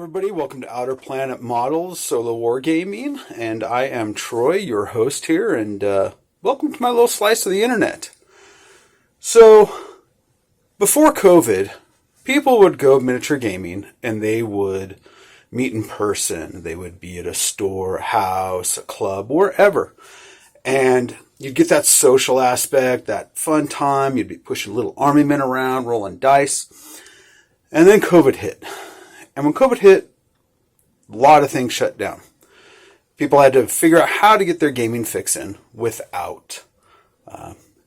everybody, welcome to Outer Planet Models Solo Wargaming, and I am Troy, your host here, and welcome to my little slice of the internet. So, before COVID, people would go miniature gaming, and they would meet in person. They would be at a store, a house, a club, wherever, and you'd get that social aspect, that fun time. You'd be pushing little army men around, rolling dice, and then COVID hit. And when COVID hit, a lot of things shut down. People had to figure out how to get their gaming fix in without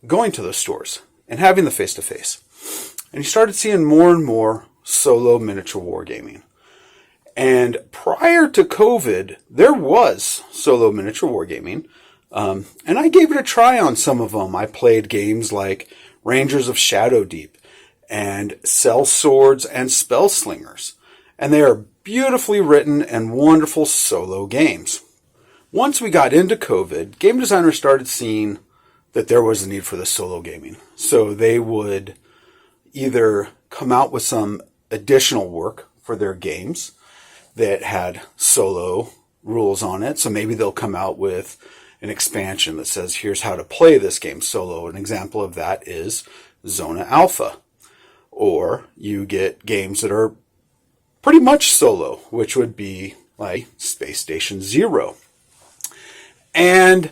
going to those stores and having the face-to-face. And you started seeing more and more solo miniature wargaming. And prior to COVID, there was solo miniature wargaming. And I gave it a try on some of them. I played games like Rangers of Shadow Deep and Sellswords and Spellslingers. And they are beautifully written and wonderful solo games. Once we got into COVID, game designers started seeing that there was a need for this solo gaming. So they would either come out with some additional work for their games that had solo rules on it. So maybe they'll come out with an expansion that says, here's how to play this game solo. An example of that is Zona Alfa. Or you get games that are pretty much solo, which would be like Space Station Zero. And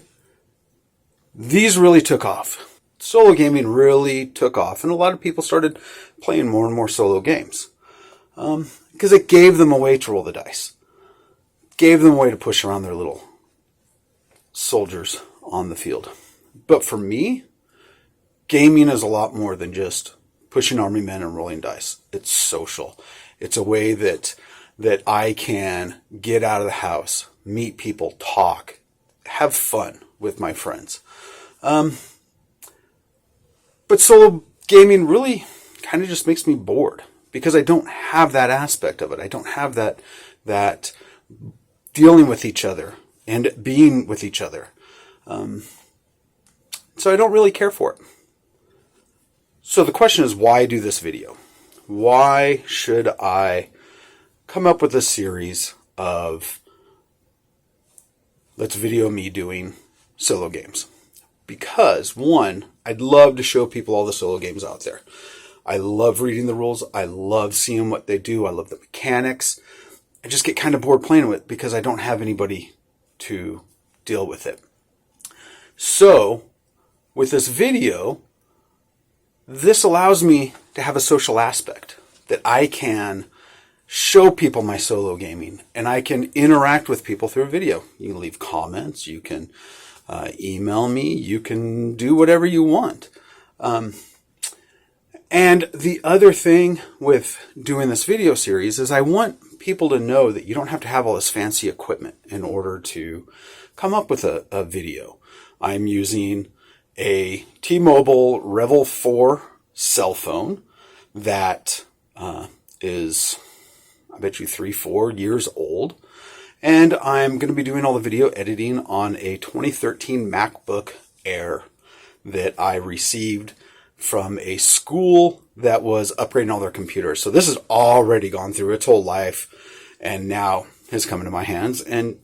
these really took off. Solo gaming really took off, and a lot of people started playing more and more solo games. Because it gave them a way to roll the dice. Gave them a way to push around their little soldiers on the field. But for me, gaming is a lot more than just pushing army men and rolling dice. It's social. It's a way that I can get out of the house, meet people, talk, have fun with my friends. But solo gaming really kind of just makes me bored because I don't have that aspect of it. I don't have that dealing with each other and being with each other. So I don't really care for it. So the question is, why do this video? Why should I come up with a series of let's video me doing solo games? Because, one, I'd love to show people all the solo games out there. I love reading the rules. I love seeing what they do. I love the mechanics. I just get kind of bored playing with it because I don't have anybody to deal with it. So, with this video, this allows me to have a social aspect that I can show people my solo gaming, and I can interact with people through video. You can leave comments, you can email me, you can do whatever you want. And the other thing with doing this video series is I want people to know that you don't have to have all this fancy equipment in order to come up with a video. I'm using a T-Mobile Revel 4 cell phone that is, I bet you, 3-4 years old. And I'm going to be doing all the video editing on a 2013 MacBook Air that I received from a school that was upgrading all their computers. So this has already gone through its whole life and now has come into my hands, and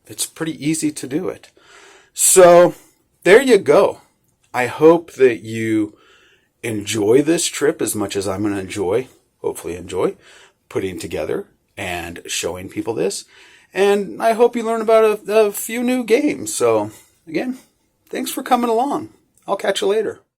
it's pretty easy to do it. So there you go. I hope that you enjoy this trip as much as I'm going to hopefully enjoy, putting together and showing people this. And I hope you learn about a few new games. So, again, thanks for coming along. I'll catch you later.